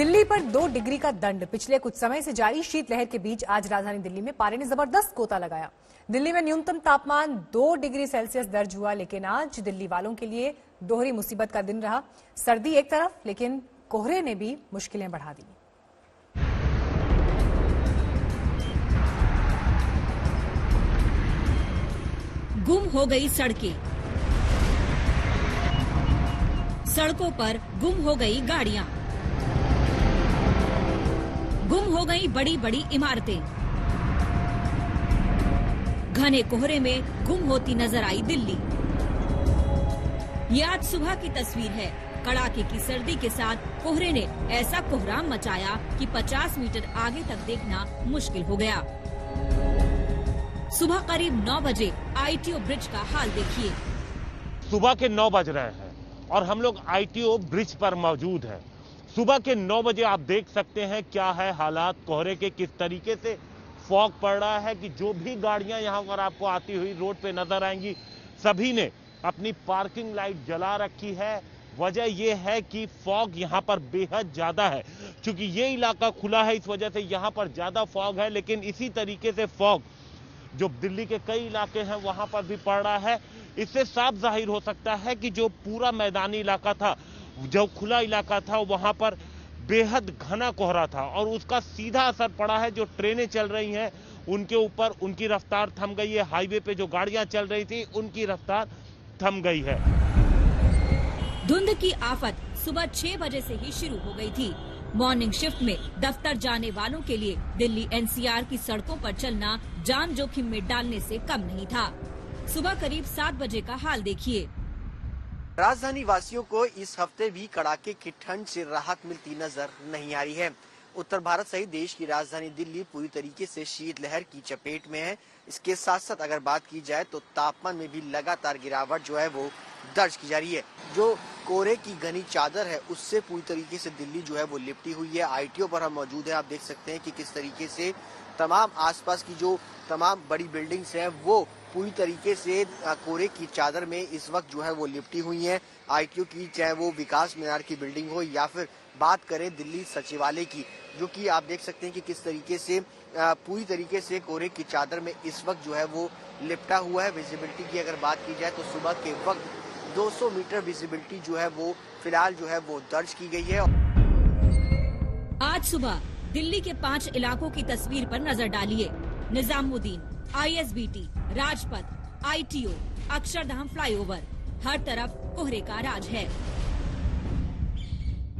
दिल्ली पर 2 डिग्री का दंड। पिछले कुछ समय से जारी शीतलहर के बीच आज राजधानी दिल्ली में पारे ने जबरदस्त गोता लगाया। दिल्ली में न्यूनतम तापमान 2 डिग्री सेल्सियस दर्ज हुआ, लेकिन आज दिल्ली वालों के लिए दोहरी मुसीबत का दिन रहा। सर्दी एक तरफ, लेकिन कोहरे ने भी मुश्किलें बढ़ा दी। गुम हो गई सड़कें, सड़कों पर गुम हो गई गाड़ियां, गुम हो गई बड़ी बड़ी इमारतें। घने कोहरे में गुम होती नजर आई दिल्ली। ये आज सुबह की तस्वीर है। कड़ाके की सर्दी के साथ कोहरे ने ऐसा कोहराम मचाया कि 50 मीटर आगे तक देखना मुश्किल हो गया। सुबह करीब 9 बजे आईटीओ ब्रिज का हाल देखिए। सुबह के 9 बज रहे हैं और हम लोग आईटीओ ब्रिज पर मौजूद हैं। सुबह के 9 बजे आप देख सकते हैं क्या है हालात कोहरे के, किस तरीके से फॉग पड़ रहा है कि जो भी गाड़ियां यहां पर आपको आती हुई रोड पे नजर आएंगी, सभी ने अपनी पार्किंग लाइट जला रखी है। वजह यह है कि फॉग यहां पर बेहद ज्यादा है। क्योंकि ये इलाका खुला है, इस वजह से यहां पर ज्यादा फॉग है। लेकिन इसी तरीके से फॉग जो दिल्ली के कई इलाके हैं वहां पर भी पड़ रहा है। इससे साफ जाहिर हो सकता है कि जो पूरा मैदानी इलाका था, जो खुला इलाका था, वहां पर बेहद घना कोहरा था और उसका सीधा असर पड़ा है। जो ट्रेनें चल रही हैं उनके ऊपर, उनकी रफ्तार थम गई है। हाईवे पे जो गाड़ियां चल रही थी उनकी रफ्तार थम गई है। धुंध की आफत सुबह 6 बजे से ही शुरू हो गई थी। मॉर्निंग शिफ्ट में दफ्तर जाने वालों के लिए दिल्ली एनसीआर की सड़कों पर चलना जान जोखिम में डालने से कम नहीं था। सुबह करीब 7 बजे का हाल देखिए। राजधानी वासियों को इस हफ्ते भी कड़ाके की ठंड से राहत मिलती नजर नहीं आ रही है। उत्तर भारत सहित देश की राजधानी दिल्ली पूरी तरीके से शीतलहर की चपेट में है। इसके साथ साथ अगर बात की जाए तो तापमान में भी लगातार गिरावट जो है वो दर्ज की जा रही है। जो कोहरे की घनी चादर है उससे पूरी तरीके से दिल्ली जो है वो लिपटी हुई है। आईटीओ पर हम मौजूद हैं। आप देख सकते हैं कि किस तरीके से तमाम आसपास की जो तमाम बड़ी बिल्डिंग्स हैं वो पूरी तरीके से कोहरे की चादर में इस वक्त जो है वो लिपटी हुई हैं। आईटीओ की, चाहे वो विकास मीनार की बिल्डिंग हो या फिर बात करें दिल्ली सचिवालय की, जो कि आप देख सकते हैं कि किस तरीके से पूरी तरीके से कोहरे की चादर में इस वक्त जो है वो लिपटा हुआ है। विजिबिलिटी की अगर बात की जाए तो सुबह के वक्त 200 मीटर विजिबिलिटी जो है वो फिलहाल जो है वो दर्ज की गई है। आज सुबह दिल्ली के 5 इलाकों की तस्वीर पर नजर डालिए। Nizamuddin, ISBT, Rajpath, ITO, Akshardham flyover, हर तरफ कोहरे का राज है।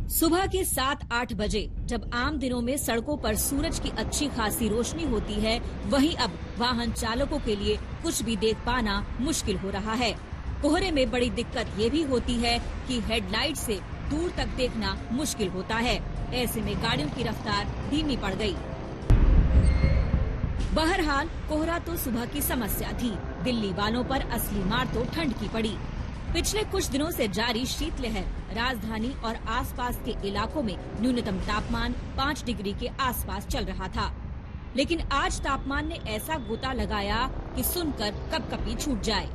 सुबह के 7-8 बजे जब आम दिनों में सड़कों पर सूरज की अच्छी खासी रोशनी होती है, वहीं अब वाहन चालकों के लिए कुछ भी देख पाना मुश्किल हो रहा है। कोहरे में बड़ी दिक्कत ये भी होती है कि हेडलाइट से दूर तक देखना मुश्किल होता है। ऐसे में गाड़ियों की रफ्तार धीमी पड़ गई। बहरहाल कोहरा तो सुबह की समस्या थी। दिल्ली वालों पर असली मार तो ठंड की पड़ी। पिछले कुछ दिनों से जारी शीतलहर राजधानी और आसपास के इलाकों में न्यूनतम तापमान 5 डिग्री के आसपास चल रहा था। लेकिन आज तापमान ने ऐसा गोता लगाया कि सुनकर कपकपी छूट जाए।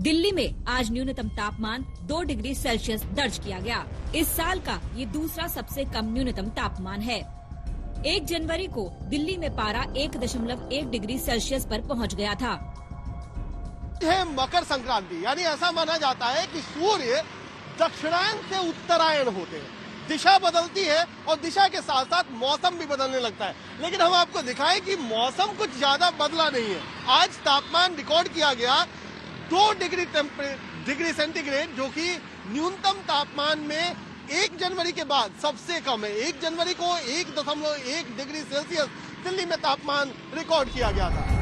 दिल्ली में आज न्यूनतम तापमान 2 डिग्री सेल्सियस दर्ज किया गया। इस साल का ये दूसरा सबसे कम न्यूनतम तापमान है। 1 जनवरी को दिल्ली में पारा 1.1 डिग्री सेल्सियस पर पहुंच गया था। है मकर संक्रांति, यानी ऐसा माना जाता है कि सूर्य दक्षिणायन से उत्तरायण होते हैं। दिशा बदलती है और दिशा के साथ साथ मौसम भी बदलने लगता है। लेकिन हम आपको दिखाएं कि मौसम कुछ ज्यादा बदला नहीं है। आज तापमान रिकॉर्ड किया गया 2 डिग्री सेंटीग्रेड, जो कि न्यूनतम तापमान में 1 जनवरी के बाद सबसे कम है। 1 जनवरी को 1.1 डिग्री सेल्सियस दिल्ली में तापमान रिकॉर्ड किया गया था।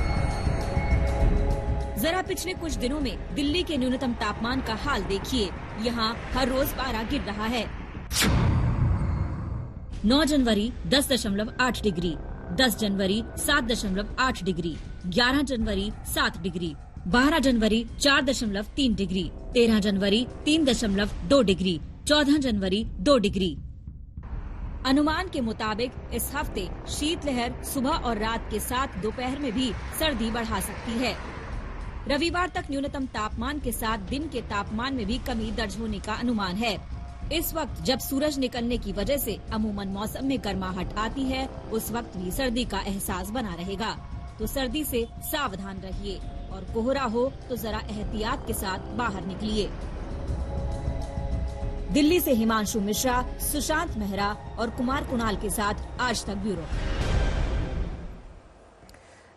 जरा पिछले कुछ दिनों में दिल्ली के न्यूनतम तापमान का हाल देखिए। यहाँ हर रोज पारा गिर रहा है। 9 जनवरी 10.8 डिग्री, 10 जनवरी 7.8 डिग्री, 11 जनवरी 7 डिग्री, 12 जनवरी 4.3 डिग्री, 13 जनवरी 3.2 डिग्री, 14 जनवरी 2 डिग्री। अनुमान के मुताबिक इस हफ्ते शीतलहर सुबह और रात के साथ दोपहर में भी सर्दी बढ़ा सकती है। रविवार तक न्यूनतम तापमान के साथ दिन के तापमान में भी कमी दर्ज होने का अनुमान है। इस वक्त जब सूरज निकलने की वजह से अमूमन मौसम में गर्माहट आती है, उस वक्त भी सर्दी का एहसास बना रहेगा। तो सर्दी से सावधान रहिए और कोहरा हो तो जरा एहतियात के साथ बाहर निकलिए। दिल्ली से हिमांशु मिश्रा, सुशांत मेहरा और कुमार कुणाल के साथ आज तक ब्यूरो।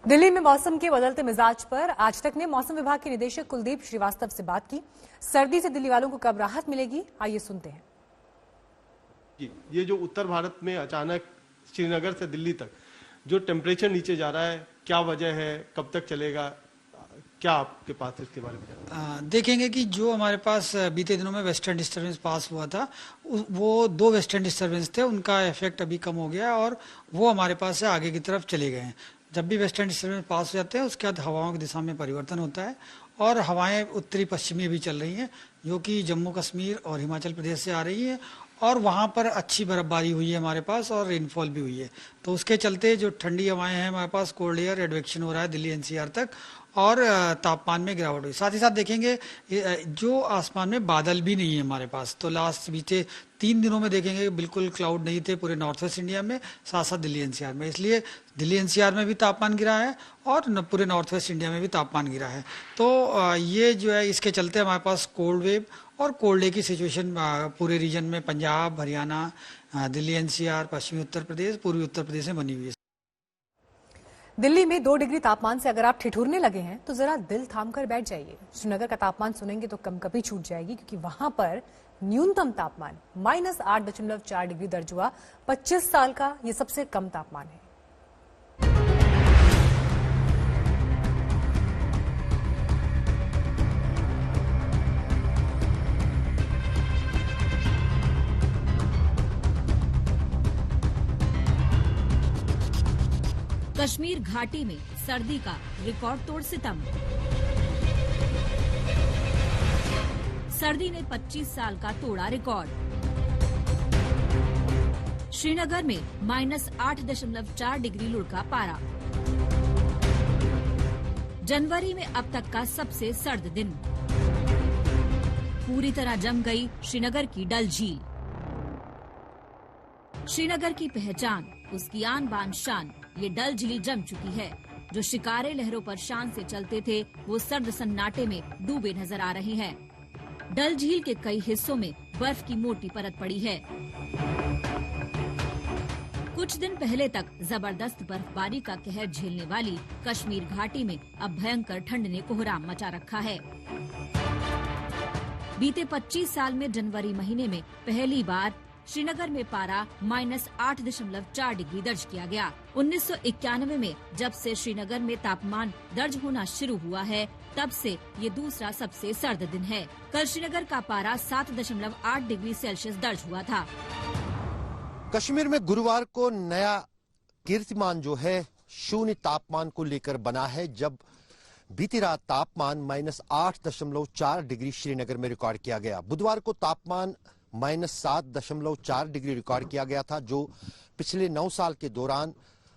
दिल्ली में मौसम के बदलते मिजाज पर आज तक ने मौसम विभाग के निदेशक कुलदीप श्रीवास्तव से बात की। सर्दी से दिल्ली वालों को कब राहत मिलेगी, आइए सुनते हैं। ये जो उत्तर भारत में अचानक श्रीनगर से दिल्ली तक जो टेम्परेचर नीचे जा रहा है, क्या वजह है, कब तक चलेगा, क्या आपके पास इसके बारे में? देखेंगे कि जो हमारे पास बीते दिनों में वेस्टर्न डिस्टर्बेंस पास हुआ था, वो 2 वेस्टर्न डिस्टर्बेंस थे, उनका इफेक्ट अभी कम हो गया और वो हमारे पास से आगे की तरफ चले गए हैं। जब भी वेस्टर्न डिस्टर्बेंस पास हो जाते हैं उसके बाद हवाओं की दिशा में परिवर्तन होता है और हवाएं उत्तरी पश्चिमी भी चल रही हैं, जो कि जम्मू कश्मीर और हिमाचल प्रदेश से आ रही है और वहाँ पर अच्छी बर्फबारी हुई है हमारे पास और रेनफॉल भी हुई है। तो उसके चलते जो ठंडी हवाएं हैं हमारे पास, कोल्ड एयर एडवेक्शन हो रहा है दिल्ली एनसीआर तक और तापमान में गिरावट हुई। साथ ही साथ देखेंगे जो आसमान में बादल भी नहीं है हमारे पास, तो लास्ट बीते 3 दिनों में देखेंगे बिल्कुल क्लाउड नहीं थे पूरे नॉर्थ वेस्ट इंडिया में, साथ साथ दिल्ली एनसीआर में। इसलिए दिल्ली एनसीआर में भी तापमान गिरा है और पूरे नॉर्थ वेस्ट इंडिया में भी तापमान गिरा है। तो ये जो है इसके चलते हमारे पास कोल्ड वेव और कोल्ड डे की सिचुएशन पूरे रीजन में पंजाब, हरियाणा, दिल्ली एनसीआर, पश्चिमी उत्तर प्रदेश, पूर्वी उत्तर प्रदेश में बनी हुई है। दिल्ली में 2 डिग्री तापमान से अगर आप ठिठुरने लगे हैं तो जरा दिल थाम कर बैठ जाइए। श्रीनगर का तापमान सुनेंगे तो कंपकपी छूट जाएगी, क्योंकि वहां पर न्यूनतम तापमान -8.4 डिग्री दर्ज हुआ। 25 साल का ये सबसे कम तापमान है। कश्मीर घाटी में सर्दी का रिकॉर्ड तोड़ सितम। सर्दी ने 25 साल का तोड़ा रिकॉर्ड। श्रीनगर में -8.4 डिग्री लुढ़का पारा। जनवरी में अब तक का सबसे सर्द दिन। पूरी तरह जम गई श्रीनगर की डल झील। श्रीनगर की पहचान, उसकी आन बान शान, ये डल झील जम चुकी है। जो शिकारे लहरों पर शान से चलते थे वो सर्द सन्नाटे में डूबे नजर आ रहे हैं। डल झील के कई हिस्सों में बर्फ की मोटी परत पड़ी है। कुछ दिन पहले तक जबरदस्त बर्फबारी का कहर झेलने वाली कश्मीर घाटी में अब भयंकर ठंड ने कोहराम मचा रखा है। बीते 25 साल में जनवरी महीने में पहली बार श्रीनगर में पारा -8.4 डिग्री दर्ज किया गया। 1991 में जब से श्रीनगर में तापमान दर्ज होना शुरू हुआ है, तब से ये दूसरा सबसे सर्द दिन है। कल श्रीनगर का पारा 7.8 डिग्री सेल्सियस दर्ज हुआ था। कश्मीर में गुरुवार को नया कीर्तिमान जो है शून्य तापमान को लेकर बना है, जब बीती रात तापमान -8.4 डिग्री श्रीनगर में रिकॉर्ड किया गया। बुधवार को तापमान -7.4 डिग्री रिकॉर्ड किया गया था, जो पिछले 9 साल के दौरान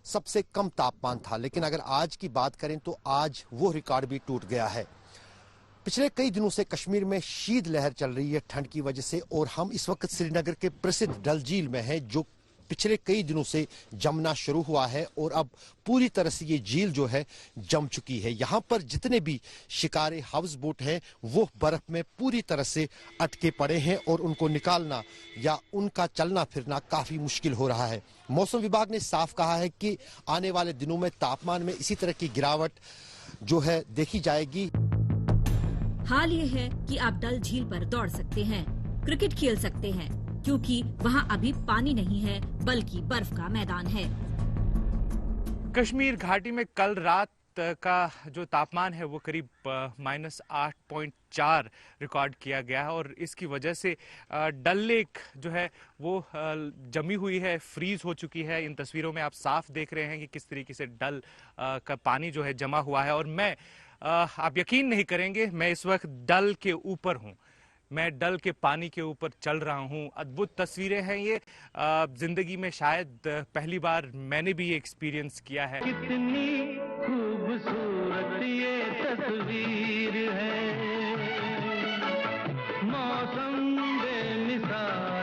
सबसे कम तापमान था। लेकिन अगर आज की बात करें तो आज वो रिकॉर्ड भी टूट गया है। पिछले कई दिनों से कश्मीर में शीतलहर चल रही है ठंड की वजह से, और हम इस वक्त श्रीनगर के प्रसिद्ध डल झील में हैं, जो पिछले कई दिनों से जमना शुरू हुआ है और अब पूरी तरह से ये झील जो है जम चुकी है। यहाँ पर जितने भी शिकारे हाउस बोट हैं वो बर्फ में पूरी तरह से अटके पड़े हैं और उनको निकालना या उनका चलना फिरना काफी मुश्किल हो रहा है। मौसम विभाग ने साफ कहा है कि आने वाले दिनों में तापमान में इसी तरह की गिरावट जो है देखी जाएगी। हाल ये है कि आप डल झील पर दौड़ सकते हैं, क्रिकेट खेल सकते हैं, क्योंकि वहाँ अभी पानी नहीं है बल्कि बर्फ का मैदान है। कश्मीर घाटी में कल रात का जो तापमान है वो करीब -8.4 रिकॉर्ड किया गया है और इसकी वजह से डल लेक जो है वो जमी हुई है, फ्रीज हो चुकी है। इन तस्वीरों में आप साफ देख रहे हैं कि किस तरीके से डल का पानी जो है जमा हुआ है। और मैं आप यकीन नहीं करेंगे, मैं इस वक्त डल के ऊपर हूँ, मैं डल के पानी के ऊपर चल रहा हूँ। अद्भुत तस्वीरें हैं ये, जिंदगी में शायद पहली बार मैंने भी ये एक्सपीरियंस किया है। कितनी खूबसूरत ये तस्वीर है, मौसम बेमिसाल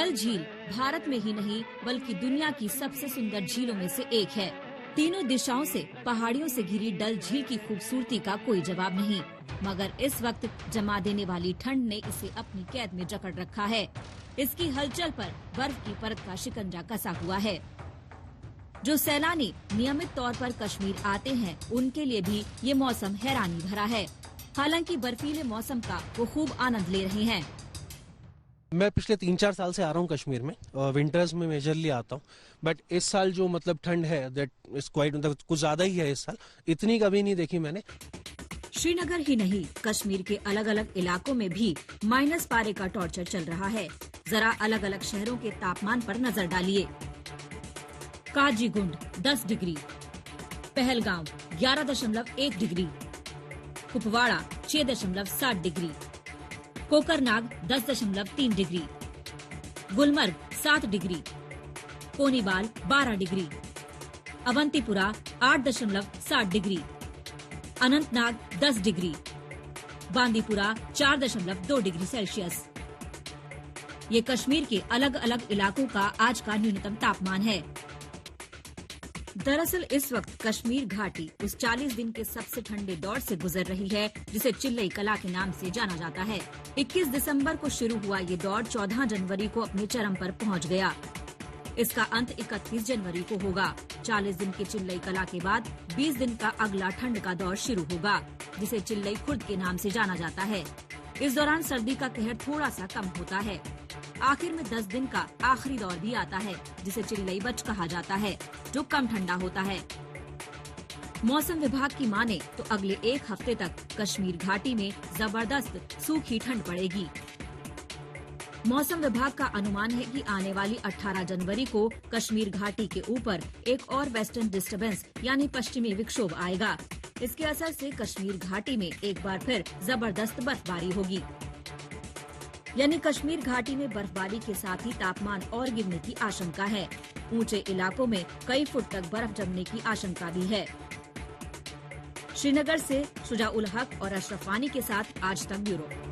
डल झील भारत में ही नहीं बल्कि दुनिया की सबसे सुंदर झीलों में से एक है। तीनों दिशाओं से पहाड़ियों से घिरी डल झील की खूबसूरती का कोई जवाब नहीं, मगर इस वक्त जमा देने वाली ठंड ने इसे अपनी कैद में जकड़ रखा है। इसकी हलचल पर बर्फ की परत का शिकंजा कसा हुआ है। जो सैलानी नियमित तौर पर कश्मीर आते हैं उनके लिए भी ये मौसम हैरानी भरा है। हालांकि बर्फीले मौसम का वो खूब आनंद ले रहे हैं। मैं पिछले 3-4 साल से आ रहा हूँ कश्मीर में, विंटर्स में मेजरली आता हूँ, बट इस साल जो मतलब ठंड है दैट इज क्वाइट, मतलब कुछ ज्यादा ही है इस साल, इतनी कभी नहीं देखी मैंने। श्रीनगर ही नहीं कश्मीर के अलग अलग इलाकों में भी माइनस पारे का टॉर्चर चल रहा है। जरा अलग अलग शहरों के तापमान पर नजर डालिए। Qazigund 10 degree, Pahalgam 11.1 degree, Kupwara 6.7 degree, Kokernag 10.3 degree, Gulmarg 7 degree, Konibal 12 degree, Awantipora 8.7 degree, Anantnag 10 degree, Bandipora 4.2 degree Celsius. ये कश्मीर के अलग अलग इलाकों का आज का न्यूनतम तापमान है। दरअसल इस वक्त कश्मीर घाटी उस 40 दिन के सबसे ठंडे दौर से गुजर रही है जिसे चिल्लई कला के नाम से जाना जाता है। 21 दिसंबर को शुरू हुआ ये दौर 14 जनवरी को अपने चरम पर पहुंच गया। इसका अंत 31 जनवरी को होगा। 40 दिन के चिल्लई कला के बाद 20 दिन का अगला ठंड का दौर शुरू होगा, जिसे चिल्लई खुर्द के नाम से जाना जाता है। इस दौरान सर्दी का कहर थोड़ा सा कम होता है। आखिर में 10 दिन का आखिरी दौर भी आता है, जिसे चिल्लई बच कहा जाता है, जो कम ठंडा होता है। मौसम विभाग की माने तो अगले 1 हफ्ते तक कश्मीर घाटी में जबरदस्त सूखी ठंड पड़ेगी। मौसम विभाग का अनुमान है कि आने वाली 18 जनवरी को कश्मीर घाटी के ऊपर एक और वेस्टर्न डिस्टर्बेंस यानी पश्चिमी विक्षोभ आएगा। इसके असर से कश्मीर घाटी में एक बार फिर जबरदस्त बर्फबारी होगी, यानी कश्मीर घाटी में बर्फबारी के साथ ही तापमान और गिरने की आशंका है। ऊंचे इलाकों में कई फुट तक बर्फ जमने की आशंका भी है। श्रीनगर से शुजा उल हक और अशरफ वानी के साथ आज तक ब्यूरो।